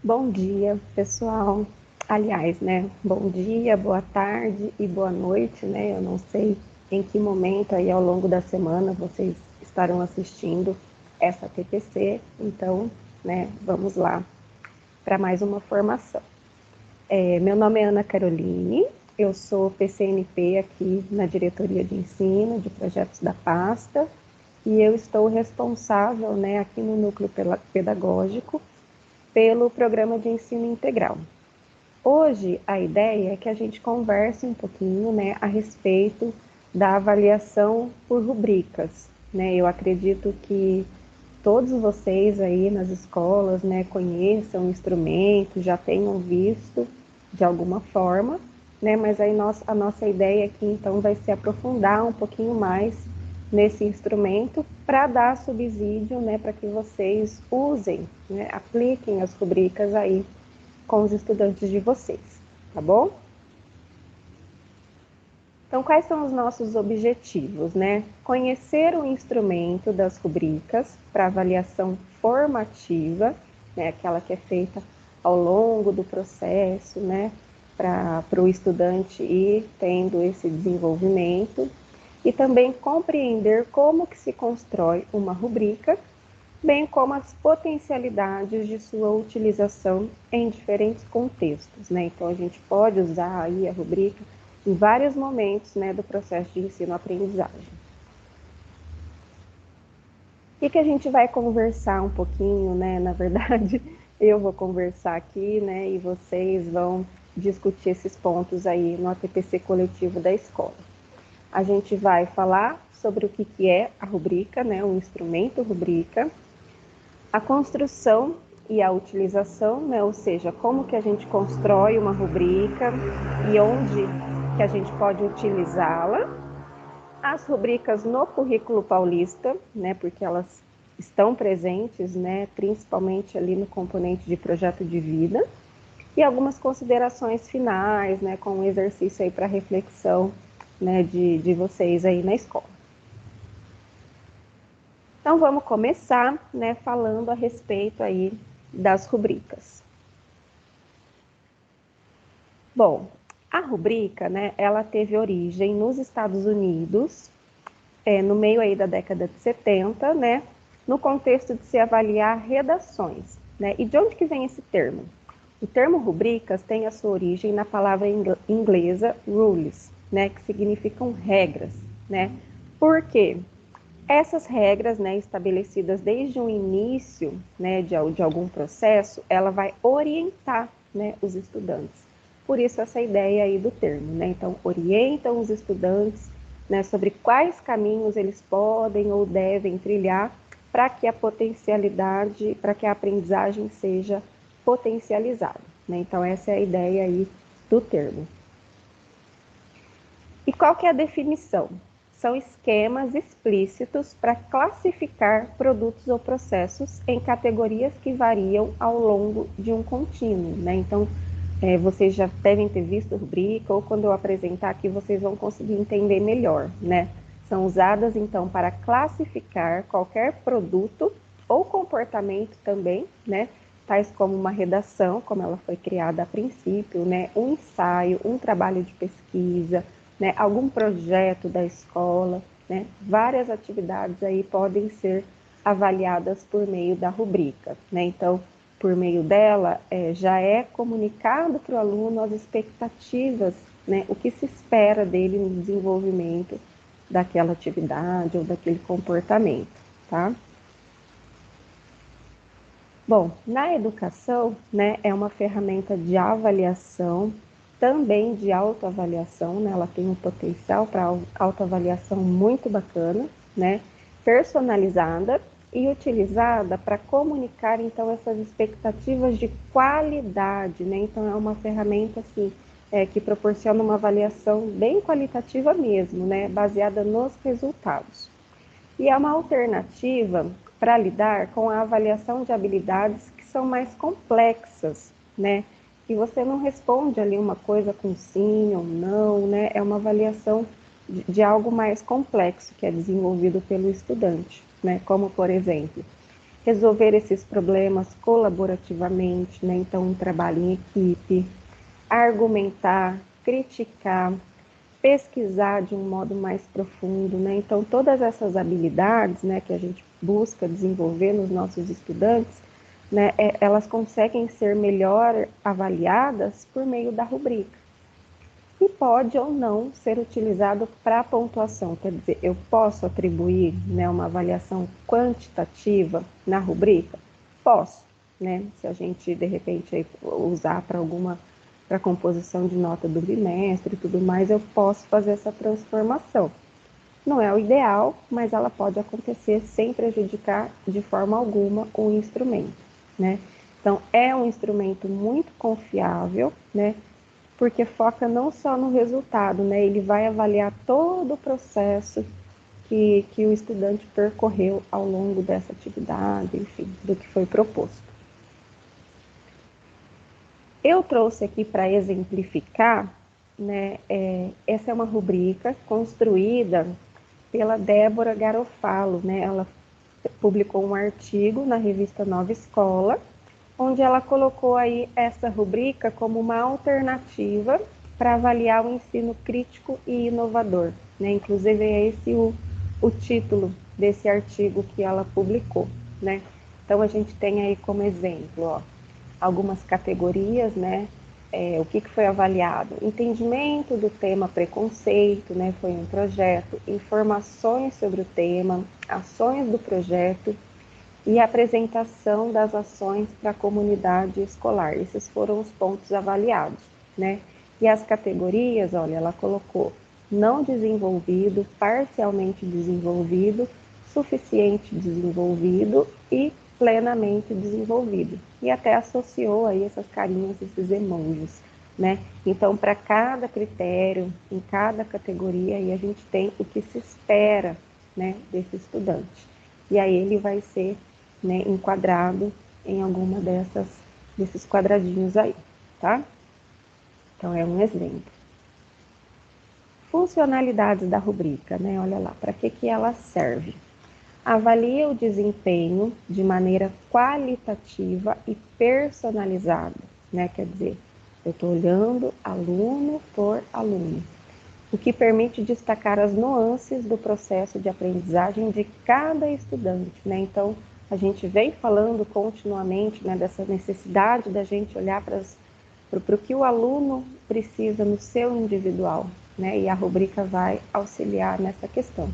Bom dia, pessoal. Aliás, né? Bom dia, boa tarde e boa noite, né? Eu não sei em que momento aí ao longo da semana vocês estarão assistindo essa TPC, então, né? Vamos lá para mais uma formação. Meu nome é Ana Caroline, eu sou PCNP aqui na Diretoria de Ensino de Projetos da Pasta e eu estou responsável, né, aqui no Núcleo Pedagógico pelo Programa de Ensino Integral. Hoje, a ideia é que a gente converse um pouquinho, né, a respeito da avaliação por rubricas, né? Eu acredito que todos vocês aí nas escolas, né, conheçam o instrumento, já tenham visto de alguma forma, né? Mas aí a nossa ideia aqui, então, vai se aprofundar um pouquinho mais nesse instrumento para dar subsídio, né, para que vocês usem, né, apliquem as rubricas aí com os estudantes de vocês, tá bom? Então, quais são os nossos objetivos, né? Conhecer o instrumento das rubricas para avaliação formativa, né? Aquela que é feita ao longo do processo, né? Para o estudante ir tendo esse desenvolvimento. E também compreender como que se constrói uma rubrica, bem como as potencialidades de sua utilização em diferentes contextos, né? Então, a gente pode usar aí a rubrica em vários momentos, né, do processo de ensino-aprendizagem. O que a gente vai conversar um pouquinho, né? Na verdade, eu vou conversar aqui, né, e vocês vão discutir esses pontos aí no ATPC coletivo da escola. A gente vai falar sobre o que é a rubrica, né, o instrumento rubrica, a construção e a utilização, né? Ou seja, como que a gente constrói uma rubrica e onde que a gente pode utilizá-la. As rubricas no currículo paulista, né? Porque elas estão presentes, né? Principalmente ali no componente de projeto de vida. E algumas considerações finais, né? Com um exercício aí para reflexão, né? De vocês aí na escola. Então, vamos começar, né, falando a respeito aí das rubricas. Bom, a rubrica, né, ela teve origem nos Estados Unidos, no meio aí da década de 70, né, no contexto de se avaliar redações, né, e de onde que vem esse termo? O termo rubricas tem a sua origem na palavra inglesa rules, né, que significam regras, né, por quê? Essas regras, né, estabelecidas desde o início, né, de algum processo, ela vai orientar, né, os estudantes. Por isso essa ideia aí do termo, né? Então, orientam os estudantes, né, sobre quais caminhos eles podem ou devem trilhar para que a potencialidade, para que a aprendizagem seja potencializada, né? Então, essa é a ideia aí do termo. E qual que é a definição? São esquemas explícitos para classificar produtos ou processos em categorias que variam ao longo de um contínuo, né? Então, vocês já devem ter visto a rubrica, ou quando eu apresentar aqui, vocês vão conseguir entender melhor, né? São usadas, então, para classificar qualquer produto ou comportamento também, né? Tais como uma redação, como ela foi criada a princípio, né? Um ensaio, um trabalho de pesquisa, né, algum projeto da escola, né, várias atividades aí podem ser avaliadas por meio da rubrica, né? Então, por meio dela, já é comunicado para o aluno as expectativas, né, o que se espera dele no desenvolvimento daquela atividade ou daquele comportamento, tá? Bom, na educação, né, é uma ferramenta de avaliação, também de autoavaliação, né? Ela tem um potencial para autoavaliação muito bacana, né? Personalizada e utilizada para comunicar, então, essas expectativas de qualidade, né? Então, é uma ferramenta, assim, que proporciona uma avaliação bem qualitativa mesmo, né? Baseada nos resultados. E é uma alternativa para lidar com a avaliação de habilidades que são mais complexas, né? Que você não responde ali uma coisa com sim ou não, né? É uma avaliação de algo mais complexo que é desenvolvido pelo estudante, né? Como, por exemplo, resolver esses problemas colaborativamente, né? Então, um trabalho em equipe, argumentar, criticar, pesquisar de um modo mais profundo, né? Então, todas essas habilidades, né, que a gente busca desenvolver nos nossos estudantes, né, elas conseguem ser melhor avaliadas por meio da rubrica. E pode ou não ser utilizado para pontuação, quer dizer, eu posso atribuir, né, uma avaliação quantitativa na rubrica? Posso, né? Se a gente, de repente, usar para composição de nota do bimestre e tudo mais, eu posso fazer essa transformação. Não é o ideal, mas ela pode acontecer sem prejudicar de forma alguma o instrumento, né? Então, é um instrumento muito confiável, né? Porque foca não só no resultado, né? Ele vai avaliar todo o processo que o estudante percorreu ao longo dessa atividade, enfim, do que foi proposto. Eu trouxe aqui para exemplificar, né? Essa é uma rubrica construída pela Débora Garofalo, né? Ela publicou um artigo na revista Nova Escola, onde ela colocou aí essa rubrica como uma alternativa para avaliar o ensino crítico e inovador, né? Inclusive é esse o título desse artigo que ela publicou, né? Então a gente tem aí como exemplo, ó, algumas categorias, né? O que foi avaliado? Entendimento do tema preconceito, né? Foi um projeto, informações sobre o tema, ações do projeto e apresentação das ações para a comunidade escolar. Esses foram os pontos avaliados, né? E as categorias, olha, ela colocou não desenvolvido, parcialmente desenvolvido, suficiente desenvolvido e plenamente desenvolvido. E até associou aí essas carinhas, esses emojis, né? Então, para cada critério, em cada categoria, aí a gente tem o que se espera, né, desse estudante. E aí ele vai ser, né, enquadrado em alguma desses quadradinhos aí, tá? Então, é um exemplo. Funcionalidades da rubrica, né? Olha lá, para que ela serve? Avalia o desempenho de maneira qualitativa e personalizada, né? Quer dizer, eu estou olhando aluno por aluno, o que permite destacar as nuances do processo de aprendizagem de cada estudante, né? Então, a gente vem falando continuamente, né, dessa necessidade da gente olhar para o que o aluno precisa no seu individual, né? E a rubrica vai auxiliar nessa questão.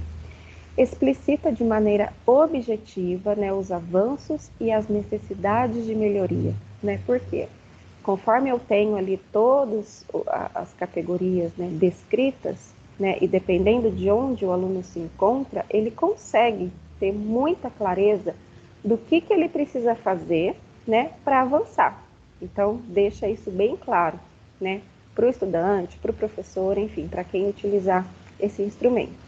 Explicita de maneira objetiva, né, os avanços e as necessidades de melhoria, né? Por quê? Conforme eu tenho ali todas as categorias, né, descritas, né, e dependendo de onde o aluno se encontra, ele consegue ter muita clareza do que ele precisa fazer, né, para avançar. Então, deixa isso bem claro, né, para o estudante, para o professor, enfim, para quem utilizar esse instrumento.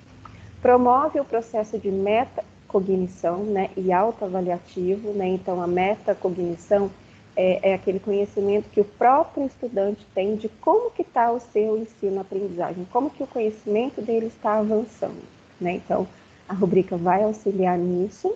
Promove o processo de metacognição, né, e autoavaliativo, né? Então, a metacognição é aquele conhecimento que o próprio estudante tem de como que está o seu ensino-aprendizagem, como que o conhecimento dele está avançando, né? Então, a rubrica vai auxiliar nisso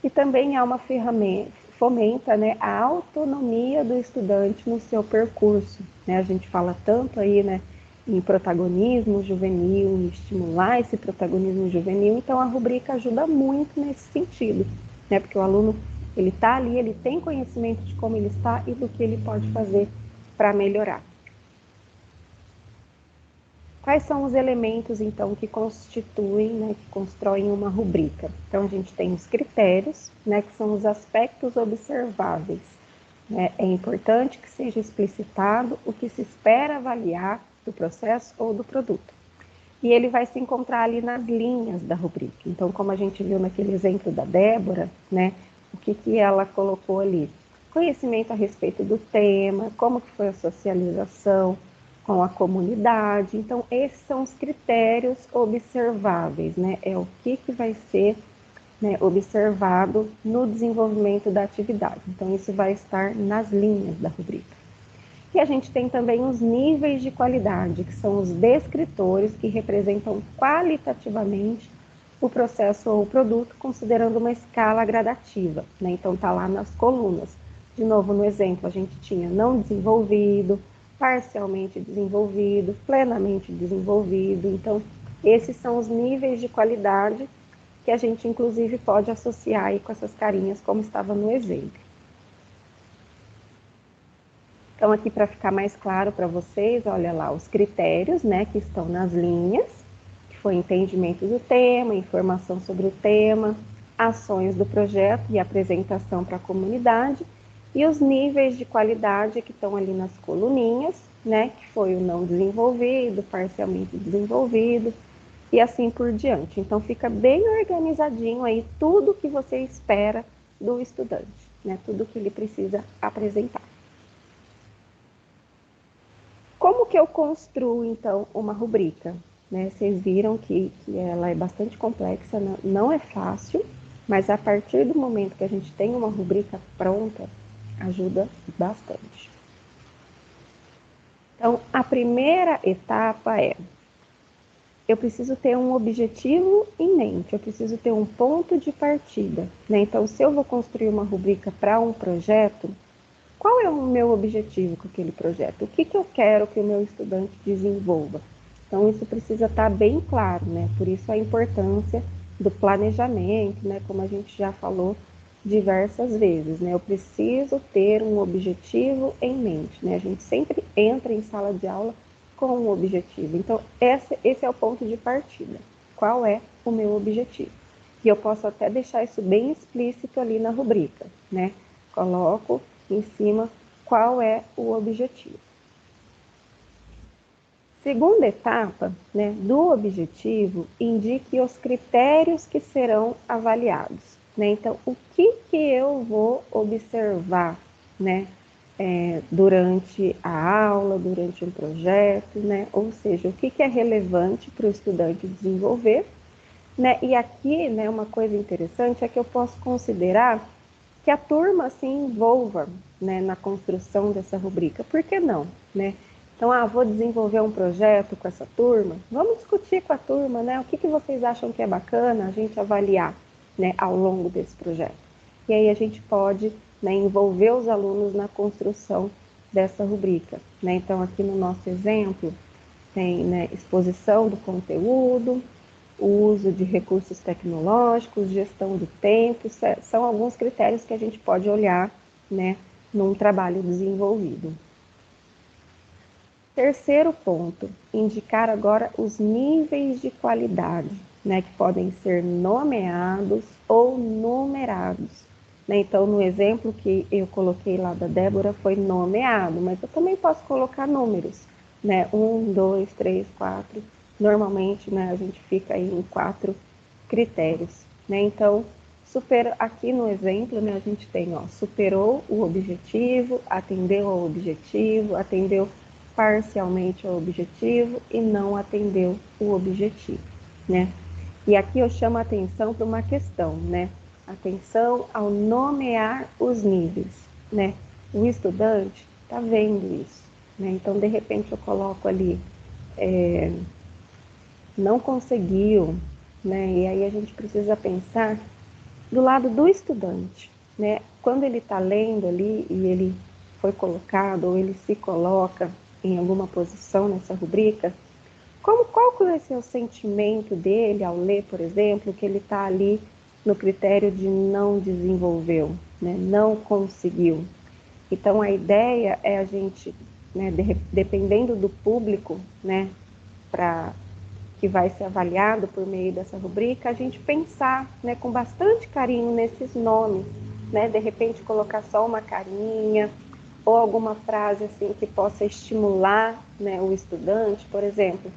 e também é uma ferramenta, fomenta, né, a autonomia do estudante no seu percurso, né? A gente fala tanto aí, né, em protagonismo juvenil, em estimular esse protagonismo juvenil, então a rubrica ajuda muito nesse sentido, né? Porque o aluno, ele está ali, ele tem conhecimento de como ele está e do que ele pode fazer para melhorar. Quais são os elementos, então, que constituem, né, que constroem uma rubrica? Então, a gente tem os critérios, né, que são os aspectos observáveis. É importante que seja explicitado o que se espera avaliar do processo ou do produto. E ele vai se encontrar ali nas linhas da rubrica. Então, como a gente viu naquele exemplo da Débora, né, o que ela colocou ali? Conhecimento a respeito do tema, como que foi a socialização com a comunidade. Então, esses são os critérios observáveis, né? É o que vai ser, né, observado no desenvolvimento da atividade. Então, isso vai estar nas linhas da rubrica. E a gente tem também os níveis de qualidade, que são os descritores que representam qualitativamente o processo ou o produto considerando uma escala gradativa, né? Então tá lá nas colunas. De novo, no exemplo, a gente tinha não desenvolvido, parcialmente desenvolvido, plenamente desenvolvido. Então, esses são os níveis de qualidade que a gente, inclusive, pode associar aí com essas carinhas, como estava no exemplo. Então, aqui para ficar mais claro para vocês, olha lá, os critérios, né, que estão nas linhas, que foi entendimento do tema, informação sobre o tema, ações do projeto e apresentação para a comunidade, e os níveis de qualidade que estão ali nas coluninhas, né, que foi o não desenvolvido, parcialmente desenvolvido, e assim por diante. Então, fica bem organizadinho aí tudo que você espera do estudante, né, tudo que ele precisa apresentar. Como que eu construo, então, uma rubrica? Né? Vocês viram que ela é bastante complexa, não é fácil, mas a partir do momento que a gente tem uma rubrica pronta, ajuda bastante. Então, a primeira etapa é, eu preciso ter um objetivo em mente, eu preciso ter um ponto de partida. Né? Então, se eu vou construir uma rubrica para um projeto, qual é o meu objetivo com aquele projeto? O que eu quero que o meu estudante desenvolva? Então, isso precisa estar bem claro, né? Por isso a importância do planejamento, né? Como a gente já falou diversas vezes, né? Eu preciso ter um objetivo em mente, né? A gente sempre entra em sala de aula com um objetivo. Então, esse é o ponto de partida. Qual é o meu objetivo? E eu posso até deixar isso bem explícito ali na rubrica, né? Coloco em cima qual é o objetivo. Segunda etapa, né, do objetivo, indique os critérios que serão avaliados. Né? Então, o que eu vou observar, né, durante a aula, durante um projeto, né? Ou seja, o que é relevante para o estudante desenvolver. Né? E aqui, né, uma coisa interessante é que eu posso considerar que a turma se envolva, né, na construção dessa rubrica. Por que não? Né? Então, vou desenvolver um projeto com essa turma, vamos discutir com a turma, né, o que vocês acham que é bacana a gente avaliar, né, ao longo desse projeto. E aí a gente pode, né, envolver os alunos na construção dessa rubrica. Né? Então, aqui no nosso exemplo, tem, né, exposição do conteúdo, o uso de recursos tecnológicos, gestão do tempo, são alguns critérios que a gente pode olhar, né, num trabalho desenvolvido. Terceiro ponto, indicar agora os níveis de qualidade, né, que podem ser nomeados ou numerados. Né? Então, no exemplo que eu coloquei lá da Débora, foi nomeado, mas eu também posso colocar números, né? 1, 2, 3, 4. Normalmente, né, a gente fica aí em 4 critérios. Né? Então, aqui no exemplo, né, a gente tem, ó, superou o objetivo, atendeu ao objetivo, atendeu parcialmente ao objetivo e não atendeu o objetivo, né? E aqui eu chamo a atenção para uma questão, né? Atenção ao nomear os níveis, né? O estudante está vendo isso, né? Então, de repente, eu coloco ali, não conseguiu, né? E aí a gente precisa pensar do lado do estudante, né? Quando ele está lendo ali e ele foi colocado ou ele se coloca em alguma posição nessa rubrica, qual que vai ser o sentimento dele ao ler, por exemplo, que ele está ali no critério de não desenvolveu, né? Não conseguiu. Então, a ideia é a gente, né, dependendo do público, né, que vai ser avaliado por meio dessa rubrica, a gente pensar, né, com bastante carinho nesses nomes, né, de repente colocar só uma carinha ou alguma frase assim que possa estimular, né, o estudante, por exemplo,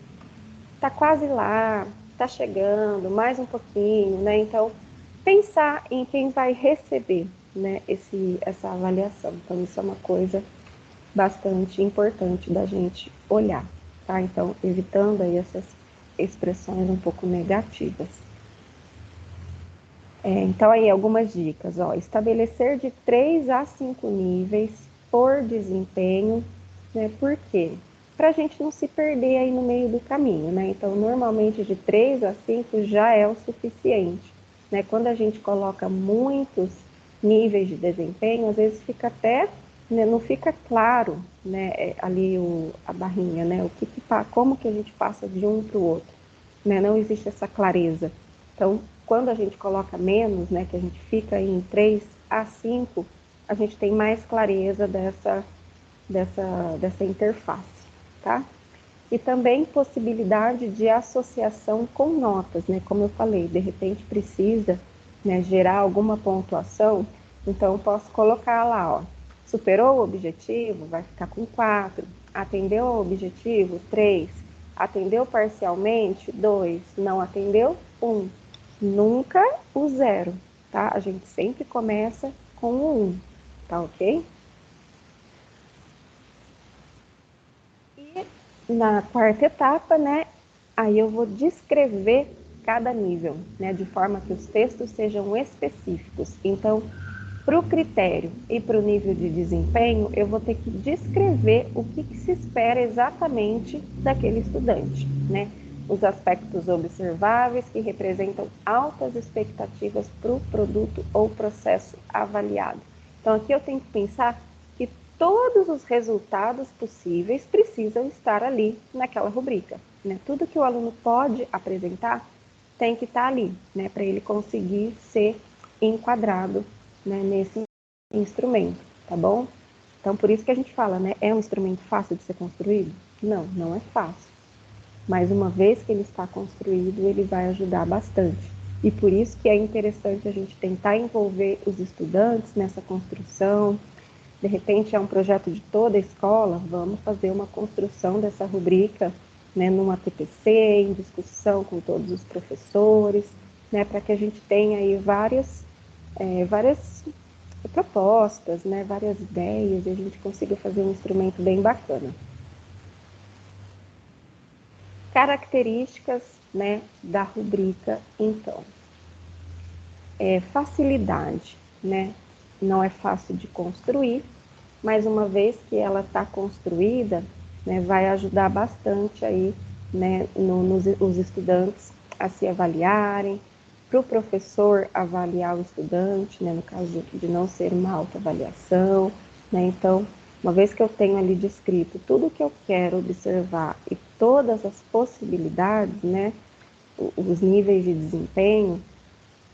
está quase lá, está chegando, mais um pouquinho, né? Então, pensar em quem vai receber, né, essa avaliação. Então, isso é uma coisa bastante importante da gente olhar, tá? Então, evitando aí essas expressões um pouco negativas. Então, aí algumas dicas, ó. Estabelecer de 3 a 5 níveis por desempenho, né? Por quê? para a gente não se perder aí no meio do caminho, né? Então, normalmente de 3 a 5 já é o suficiente, né? Quando a gente coloca muitos níveis de desempenho, às vezes fica até, né, não fica claro, né, ali a barrinha, né? Como que a gente passa de um para o outro, né? Não existe essa clareza. Então, quando a gente coloca menos, né, que a gente fica em 3 a 5, a gente tem mais clareza dessa interface, tá? E também possibilidade de associação com notas, né? Como eu falei, de repente precisa, né, gerar alguma pontuação, então eu posso colocar lá, ó, superou o objetivo, vai ficar com 4, atendeu ao objetivo, 3, atendeu parcialmente, 2, não atendeu, 1. Nunca o 0, tá? A gente sempre começa com o 1, tá ok? E na quarta etapa, né, aí eu vou descrever cada nível, né, de forma que os textos sejam específicos. Então, para o critério e para o nível de desempenho, eu vou ter que descrever o que se espera exatamente daquele estudante, né? Os aspectos observáveis que representam altas expectativas para o produto ou processo avaliado. Então, aqui eu tenho que pensar que todos os resultados possíveis precisam estar ali naquela rubrica, né? Tudo que o aluno pode apresentar tem que estar ali, né? Para ele conseguir ser enquadrado, né, nesse instrumento, tá bom? Então, por isso que a gente fala, né? É um instrumento fácil de ser construído? Não, não é fácil. Mas uma vez que ele está construído, ele vai ajudar bastante. E por isso que é interessante a gente tentar envolver os estudantes nessa construção. De repente é um projeto de toda a escola, vamos fazer uma construção dessa rubrica, né, numa TPC, em discussão com todos os professores, né, para que a gente tenha aí várias propostas, né, várias ideias, e a gente consiga fazer um instrumento bem bacana. Características, né, da rubrica, então. Facilidade, né? Não é fácil de construir, mas uma vez que ela está construída, né, vai ajudar bastante aí, né, os estudantes a se avaliarem, para o professor avaliar o estudante, né, no caso de não ser uma autoavaliação, né, então, uma vez que eu tenho ali descrito tudo o que eu quero observar e todas as possibilidades, né, os níveis de desempenho,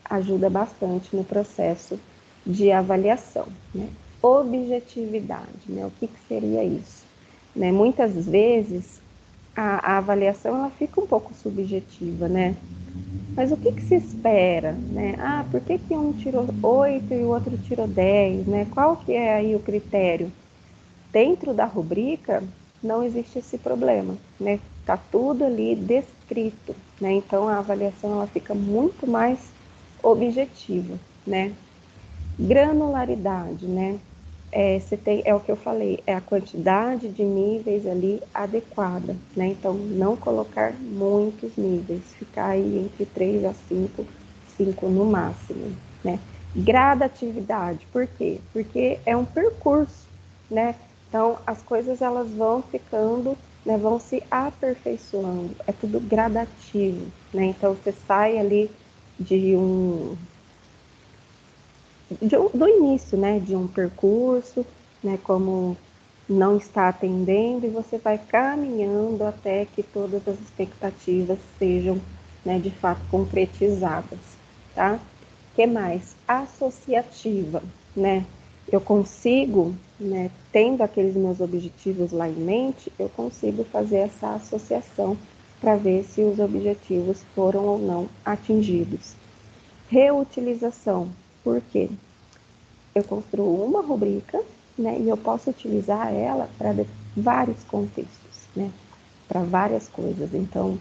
ajuda bastante no processo de avaliação, né? Objetividade, né? O que seria isso? Né? Muitas vezes a avaliação ela fica um pouco subjetiva, né? Mas o que se espera, né? Ah, por que um tirou 8 e o outro tirou 10, né? Qual que é aí o critério? Dentro da rubrica não existe esse problema, né? Tá tudo ali descrito, né? Então a avaliação ela fica muito mais objetiva, né? Granularidade, né? É o que eu falei, é a quantidade de níveis ali adequada, né? Então, não colocar muitos níveis, ficar aí entre 3 a 5, 5 no máximo, né? Gradatividade, por quê? Porque é um percurso, né? Então, as coisas elas vão ficando, né, vão se aperfeiçoando, é tudo gradativo, né? Então, você sai ali de do início, né, de um percurso, né, como não está atendendo e você vai caminhando até que todas as expectativas sejam, né, de fato concretizadas, tá? Que mais? Associativa, né? Eu consigo, né, tendo aqueles meus objetivos lá em mente, eu consigo fazer essa associação para ver se os objetivos foram ou não atingidos. Reutilização, por quê? Eu construo uma rubrica, né, e eu posso utilizar ela para vários contextos, né, para várias coisas. Então,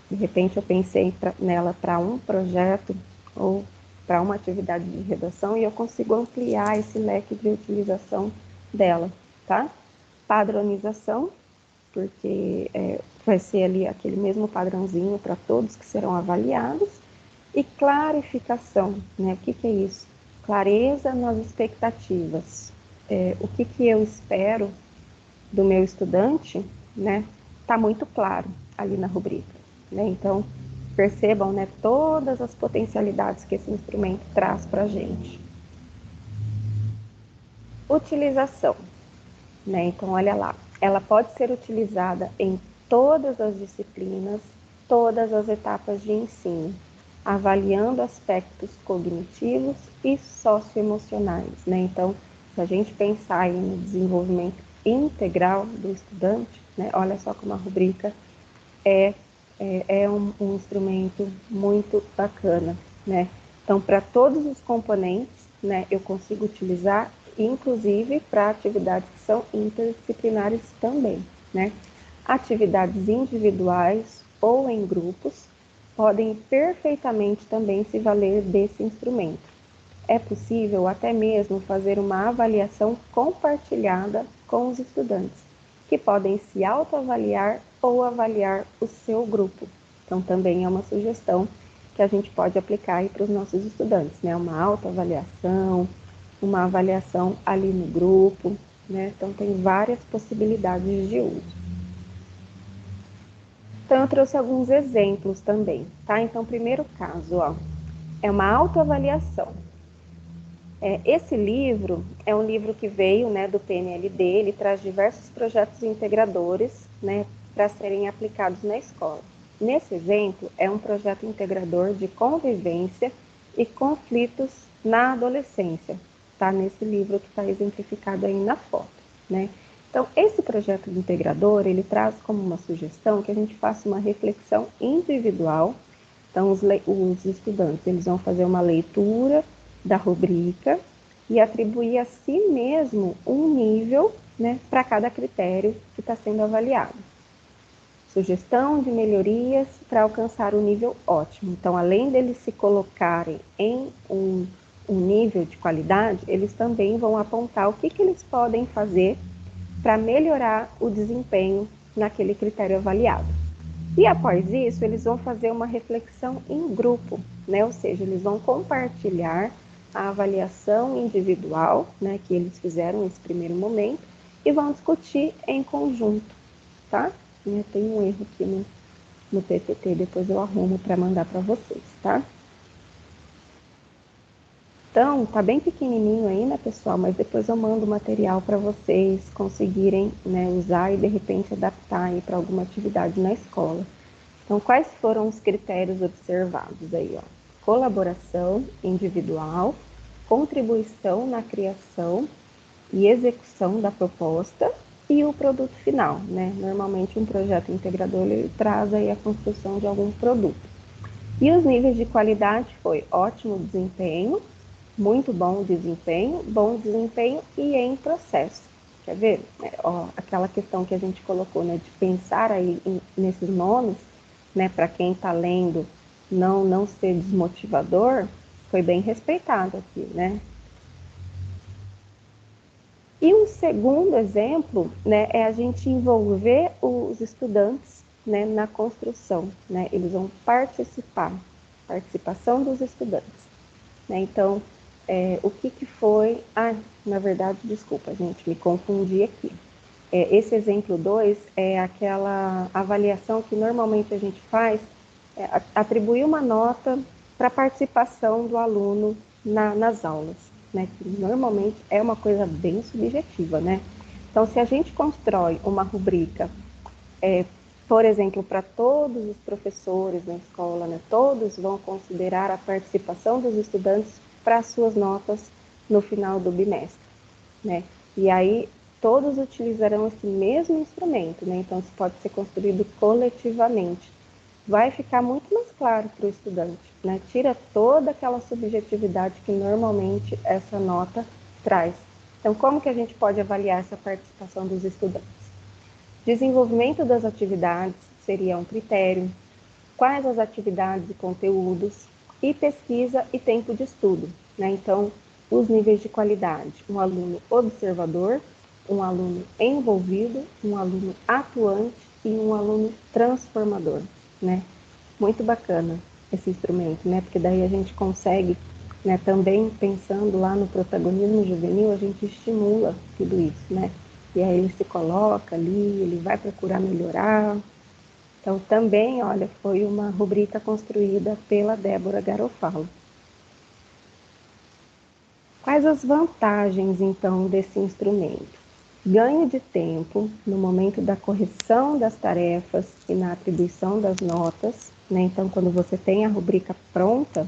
de repente eu pensei nela para um projeto ou para uma atividade de redação e eu consigo ampliar esse leque de utilização dela, tá? Padronização, porque vai ser ali aquele mesmo padrãozinho para todos que serão avaliados. E clarificação, né? O que é isso? Clareza nas expectativas. O que eu espero do meu estudante, né? Tá muito claro ali na rubrica, né? Então, percebam, né, todas as potencialidades que esse instrumento traz para a gente. Utilização, né? Então, olha lá, ela pode ser utilizada em todas as disciplinas, todas as etapas de ensino, avaliando aspectos cognitivos e socioemocionais, né? Então, se a gente pensar aí no desenvolvimento integral do estudante, né? Olha só como a rubrica é um instrumento muito bacana, né? Então, para todos os componentes, né, eu consigo utilizar, inclusive para atividades que são interdisciplinares também, né? Atividades individuais ou em grupos podem perfeitamente também se valer desse instrumento. É possível até mesmo fazer uma avaliação compartilhada com os estudantes, que podem se autoavaliar ou avaliar o seu grupo. Então, também é uma sugestão que a gente pode aplicar aí para os nossos estudantes, né? Uma autoavaliação, uma avaliação ali no grupo, né? Então, tem várias possibilidades de uso. Então, eu trouxe alguns exemplos também, tá? Então, primeiro caso, ó, é uma autoavaliação. Esse livro é um livro que veio, né, do PNLD, ele traz diversos projetos integradores, né, para serem aplicados na escola. Nesse exemplo, é um projeto integrador de convivência e conflitos na adolescência, tá? Nesse livro que está exemplificado aí na foto, né? Então, esse projeto integrador, ele traz como uma sugestão que a gente faça uma reflexão individual. Então, os estudantes, eles vão fazer uma leitura da rubrica e atribuir a si mesmo um nível, né, para cada critério que está sendo avaliado. Sugestão de melhorias para alcançar o nível ótimo. Então, além deles se colocarem em um nível de qualidade, eles também vão apontar o que eles podem fazer para melhorar o desempenho naquele critério avaliado. E após isso, eles vão fazer uma reflexão em grupo, né? Ou seja, eles vão compartilhar a avaliação individual, né, que eles fizeram nesse primeiro momento e vão discutir em conjunto, tá? Tem um erro aqui no PPT, depois eu arrumo para mandar para vocês, tá? Então, tá bem pequenininho aí, né, pessoal? Mas depois eu mando o material para vocês conseguirem, né, usar e de repente adaptar aí para alguma atividade na escola. Então, quais foram os critérios observados aí, ó? Colaboração individual, contribuição na criação e execução da proposta e o produto final, né? Normalmente um projeto integrador ele traz aí a construção de algum produto. E os níveis de qualidade foi ótimo desempenho, muito bom desempenho e em processo. Quer ver? Aquela questão que a gente colocou, né, de pensar aí nesses nomes, né, para quem está lendo não ser desmotivador, foi bem respeitado aqui, né? E um segundo exemplo, né, é a gente envolver os estudantes, né, na construção, né? Eles vão participação dos estudantes, né? Então, o que foi... na verdade, desculpa, gente, me confundi aqui. Esse exemplo 2 é aquela avaliação que normalmente a gente faz, atribuir uma nota para a participação do aluno nas aulas, né? Que normalmente é uma coisa bem subjetiva, né? Então, se a gente constrói uma rubrica, por exemplo, para todos os professores na escola, né? Todos vão considerar a participação dos estudantes para as suas notas no final do bimestre, né? E aí todos utilizarão esse mesmo instrumento, né? Então isso pode ser construído coletivamente. Vai ficar muito mais claro para o estudante, né? Tira toda aquela subjetividade que normalmente essa nota traz. Então, como que a gente pode avaliar essa participação dos estudantes? Desenvolvimento das atividades seria um critério. Quais as atividades e conteúdos? E pesquisa e tempo de estudo, né? Então, os níveis de qualidade. Um aluno observador, um aluno envolvido, um aluno atuante e um aluno transformador, né? Muito bacana esse instrumento, né? Porque daí a gente consegue, né, também pensando lá no protagonismo juvenil, a gente estimula tudo isso, né? e aí ele se coloca ali, ele vai procurar melhorar. Então, também, olha, foi uma rubrica construída pela Débora Garofalo. Quais as vantagens, então, desse instrumento? Ganho de tempo no momento da correção das tarefas e na atribuição das notas, né? Então, quando você tem a rubrica pronta,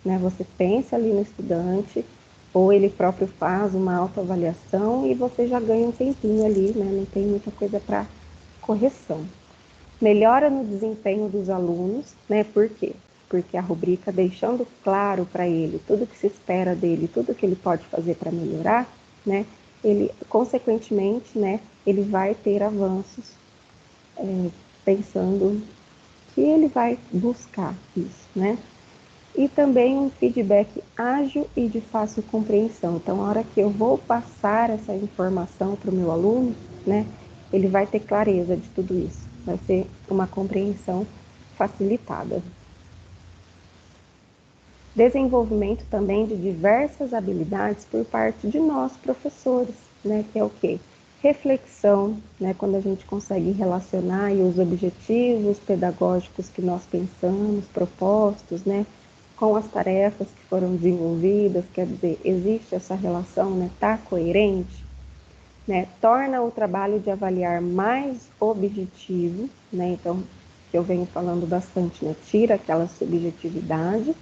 né, você pensa ali no estudante, ou ele próprio faz uma autoavaliação e você já ganha um tempinho ali, né? Não tem muita coisa para correção. Melhora no desempenho dos alunos, né? Por quê? Porque a rubrica, deixando claro para ele tudo que se espera dele, tudo que ele pode fazer para melhorar, né? Ele, consequentemente, né, ele vai ter avanços, pensando que ele vai buscar isso, né? E também um feedback ágil e de fácil compreensão. Então, a hora que eu vou passar essa informação para o meu aluno, né, ele vai ter clareza de tudo isso. Vai ser uma compreensão facilitada. Desenvolvimento também de diversas habilidades por parte de nós, professores, né, que é o quê? Reflexão, né, quando a gente consegue relacionar os objetivos pedagógicos que nós pensamos, propostos, né, com as tarefas que foram desenvolvidas, quer dizer, existe essa relação, né, tá coerente, né, torna o trabalho de avaliar mais objetivo, né, então, que eu venho falando bastante, né, tira aquela subjetividade,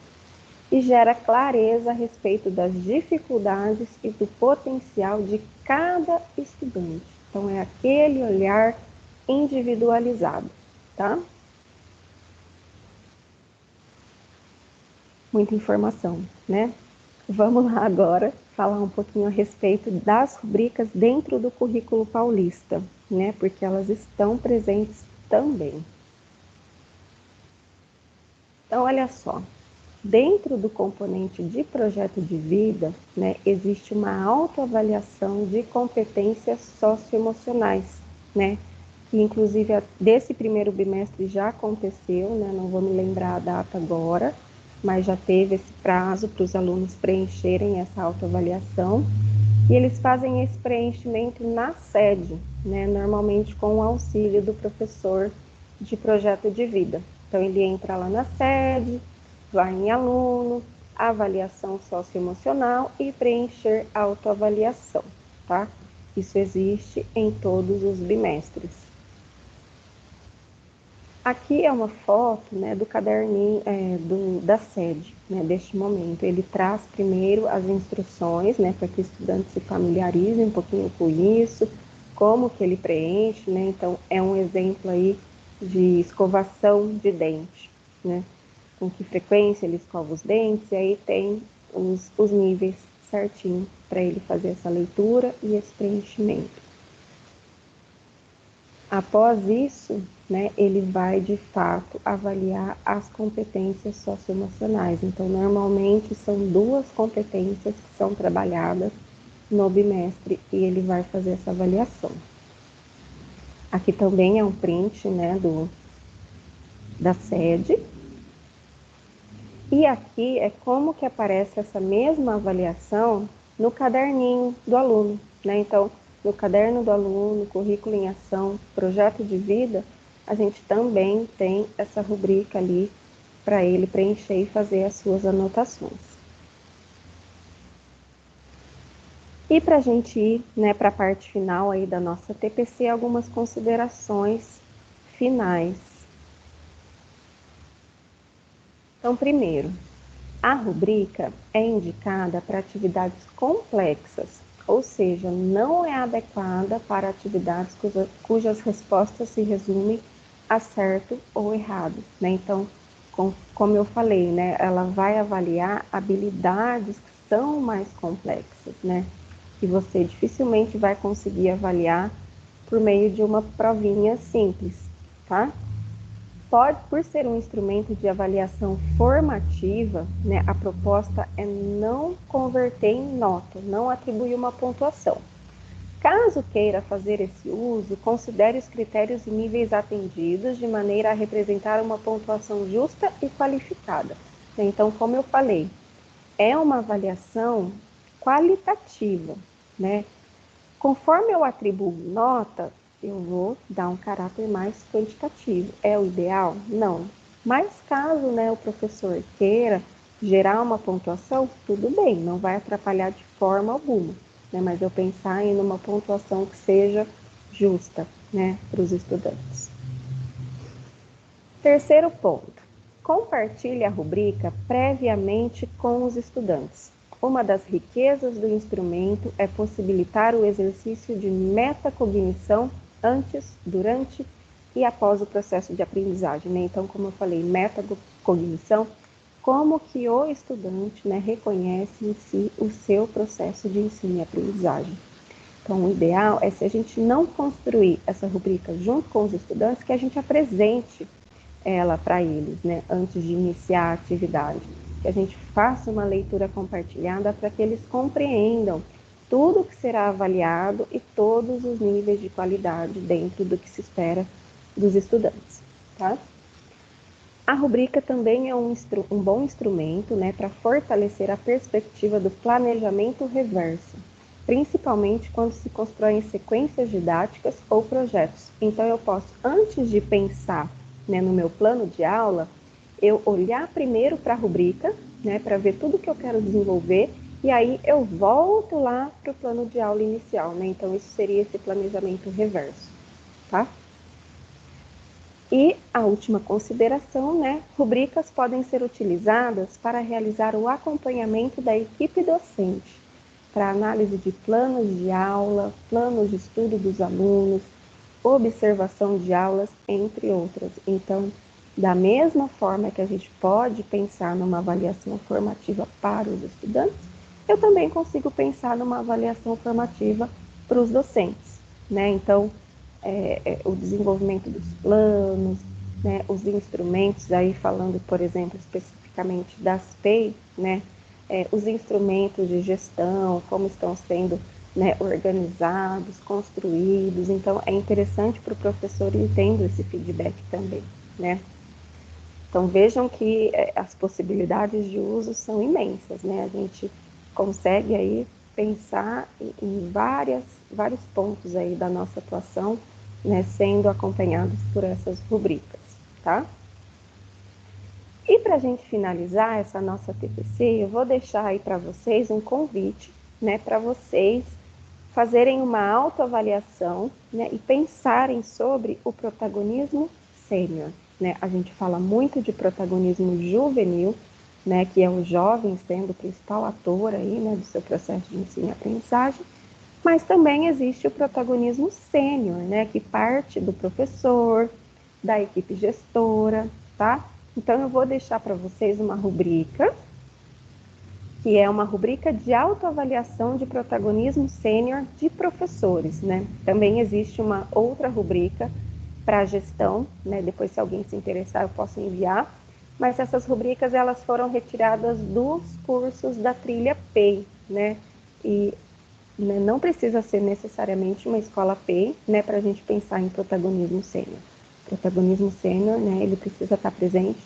e gera clareza a respeito das dificuldades e do potencial de cada estudante. Então, é aquele olhar individualizado, tá? Muita informação, né? Vamos lá agora falar um pouquinho a respeito das rubricas dentro do currículo paulista, né? Porque elas estão presentes também. Então, olha só, dentro do componente de projeto de vida, né, existe uma autoavaliação de competências socioemocionais, né, que inclusive desse primeiro bimestre já aconteceu, né, não vou me lembrar a data agora, mas já teve esse prazo para os alunos preencherem essa autoavaliação, e eles fazem esse preenchimento na sede, né, normalmente com o auxílio do professor de projeto de vida. Então, ele entra lá na sede, vai em aluno, avaliação socioemocional e preencher autoavaliação, tá? Isso existe em todos os bimestres. Aqui é uma foto, né, do caderninho da sede, né, deste momento. Ele traz primeiro as instruções, né, para que o estudante se familiarize um pouquinho com isso, como que ele preenche, né? Então, é um exemplo aí de escovação de dente, né? Com que frequência ele escova os dentes, e aí tem os níveis certinho para ele fazer essa leitura e esse preenchimento. Após isso, né, ele vai de fato avaliar as competências socioemocionais. Então, normalmente são 2 competências que são trabalhadas no bimestre e ele vai fazer essa avaliação. Aqui também é um print, né, da sede. E aqui é como que aparece essa mesma avaliação no caderninho do aluno, né? Então, no caderno do aluno, currículo em ação, projeto de vida, a gente também tem essa rubrica ali para ele preencher e fazer as suas anotações. E para a gente ir, né, para a parte final aí da nossa TPC, algumas considerações finais. Então, primeiro, a rubrica é indicada para atividades complexas, ou seja, não é adequada para atividades cujas respostas se resumem a certo ou errado, né? Então, como eu falei, né, ela vai avaliar habilidades que são mais complexas, né? Que você dificilmente vai conseguir avaliar por meio de uma provinha simples, tá? Por ser um instrumento de avaliação formativa, né, a proposta é não converter em nota, não atribuir uma pontuação. Caso queira fazer esse uso, considere os critérios e níveis atendidos de maneira a representar uma pontuação justa e qualificada. Então, como eu falei, é uma avaliação qualitativa, né? Conforme eu atribuo nota, eu vou dar um caráter mais quantitativo. É o ideal? Não. Mas caso, né, o professor queira gerar uma pontuação, tudo bem, não vai atrapalhar de forma alguma, né? Mas eu pensar em uma pontuação que seja justa, né, para os estudantes. Terceiro ponto, compartilhe a rubrica previamente com os estudantes. Uma das riquezas do instrumento é possibilitar o exercício de metacognição antes, durante e após o processo de aprendizagem, né? Então, como eu falei, metacognição, como que o estudante, né, reconhece em si o seu processo de ensino e aprendizagem. Então, o ideal é, se a gente não construir essa rubrica junto com os estudantes, que a gente apresente ela para eles, né, antes de iniciar a atividade. Que a gente faça uma leitura compartilhada para que eles compreendam tudo que será avaliado e todos os níveis de qualidade dentro do que se espera dos estudantes, tá? A rubrica também é um bom instrumento, né, para fortalecer a perspectiva do planejamento reverso, principalmente quando se constroem sequências didáticas ou projetos. Então, eu posso, antes de pensar, né, no meu plano de aula, eu olhar primeiro para a rubrica, né, para ver tudo que eu quero desenvolver, e aí eu volto lá para o plano de aula inicial, né? Então, isso seria esse planejamento reverso, tá? E a última consideração, né? Rubricas podem ser utilizadas para realizar o acompanhamento da equipe docente, para análise de planos de aula, planos de estudo dos alunos, observação de aulas, entre outras. Então, da mesma forma que a gente pode pensar numa avaliação formativa para os estudantes, eu também consigo pensar numa avaliação formativa para os docentes, né? Então, o desenvolvimento dos planos, né, os instrumentos, aí falando, por exemplo, especificamente das PEI, né, os instrumentos de gestão, como estão sendo, né, organizados, construídos. Então, é interessante para o professor ir tendo esse feedback também, né? Então, vejam que as possibilidades de uso são imensas, né? A gente consegue aí pensar em vários pontos aí da nossa atuação, né, sendo acompanhados por essas rubricas, tá? E para a gente finalizar essa nossa TPC, eu vou deixar aí para vocês um convite, né, para vocês fazerem uma autoavaliação, né, e pensarem sobre o protagonismo sênior, né? A gente fala muito de protagonismo juvenil, né, que é o jovem sendo o principal ator aí, né, do seu processo de ensino e aprendizagem, mas também existe o protagonismo sênior, né, que parte do professor, da equipe gestora, tá? Então eu vou deixar para vocês uma rubrica, que é uma rubrica de autoavaliação de protagonismo sênior de professores, né? Também existe uma outra rubrica para gestão, né? Depois, se alguém se interessar, eu posso enviar. Mas essas rubricas, elas foram retiradas dos cursos da trilha PEI, né? E né, não precisa ser necessariamente uma escola PEI, né? Para a gente pensar em protagonismo sênior. Protagonismo sênior, né? Ele precisa estar presente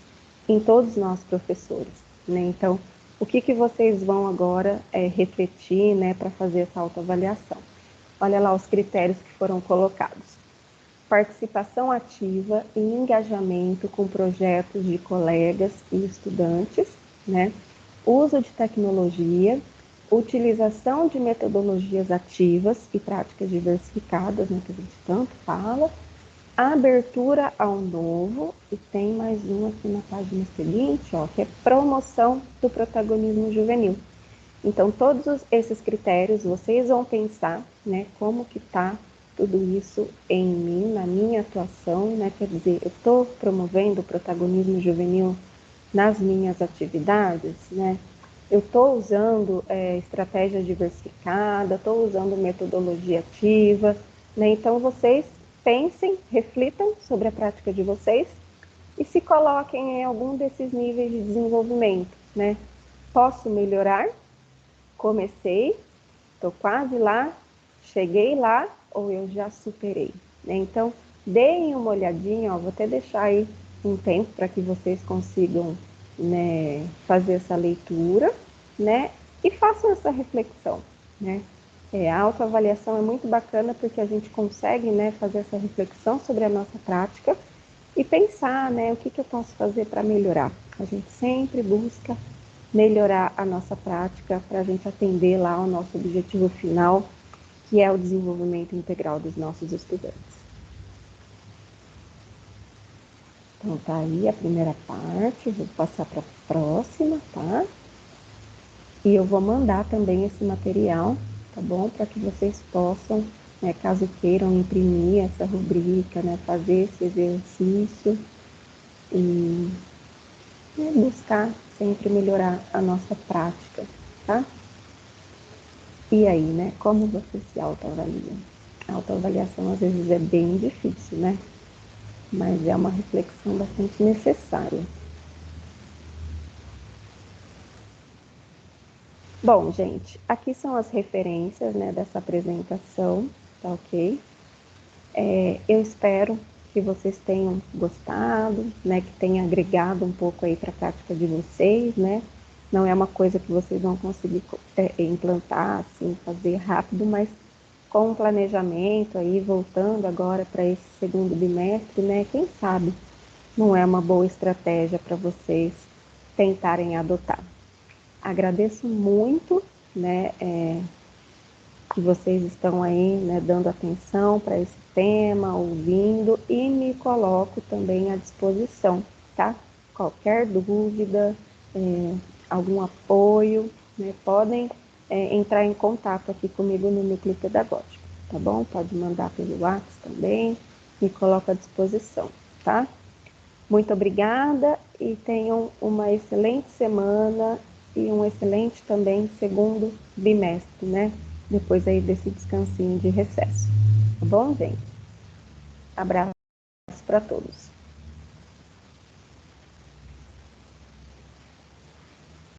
em todos nós, professores, né? Então, o que vocês vão agora refletir, né, para fazer essa autoavaliação? Olha lá os critérios que foram colocados. Participação ativa e engajamento com projetos de colegas e estudantes, né? Uso de tecnologia, utilização de metodologias ativas e práticas diversificadas, né, que a gente tanto fala, abertura ao novo, e tem mais um aqui na página seguinte, ó, que é promoção do protagonismo juvenil. Então, todos esses critérios, vocês vão pensar, né, como que está tudo isso em mim, na minha atuação, né, quer dizer, eu estou promovendo o protagonismo juvenil nas minhas atividades, né, eu estou usando estratégia diversificada, estou usando metodologia ativa, né, então vocês pensem, reflitam sobre a prática de vocês e se coloquem em algum desses níveis de desenvolvimento, né, posso melhorar? Comecei, estou quase lá, cheguei lá ou eu já superei, né? Então, deem uma olhadinha, ó, vou até deixar aí um tempo para que vocês consigam, né, fazer essa leitura, né, e façam essa reflexão, né? A autoavaliação é muito bacana porque a gente consegue, né, fazer essa reflexão sobre a nossa prática e pensar, né, o que eu posso fazer para melhorar. A gente sempre busca melhorar a nossa prática para a gente atender lá ao nosso objetivo final, que é o desenvolvimento integral dos nossos estudantes. Então tá aí a primeira parte, vou passar para a próxima, tá? E eu vou mandar também esse material, tá bom? Para que vocês possam, né, caso queiram imprimir essa rubrica, né, fazer esse exercício e, né, buscar sempre melhorar a nossa prática, tá? E aí, né, como você se autoavalia? A autoavaliação às vezes é bem difícil, né? Mas é uma reflexão bastante necessária. Bom, gente, aqui são as referências, né, dessa apresentação, tá ok? Eu espero que vocês tenham gostado, né, que tenha agregado um pouco aí para a prática de vocês, né? Não é uma coisa que vocês vão conseguir implantar, assim, fazer rápido, mas com um planejamento aí, voltando agora para esse segundo bimestre, né? Quem sabe não é uma boa estratégia para vocês tentarem adotar. Agradeço muito, né, que vocês estão aí, né, dando atenção para esse tema, ouvindo, e me coloco também à disposição, tá? Qualquer dúvida, algum apoio, né, podem entrar em contato aqui comigo no Núcleo Pedagógico, tá bom? Pode mandar pelo WhatsApp também, me coloco à disposição, tá? Muito obrigada e tenham uma excelente semana e um excelente também segundo bimestre, né? Depois aí desse descansinho de recesso. Tá bom, gente? Abraço para todos.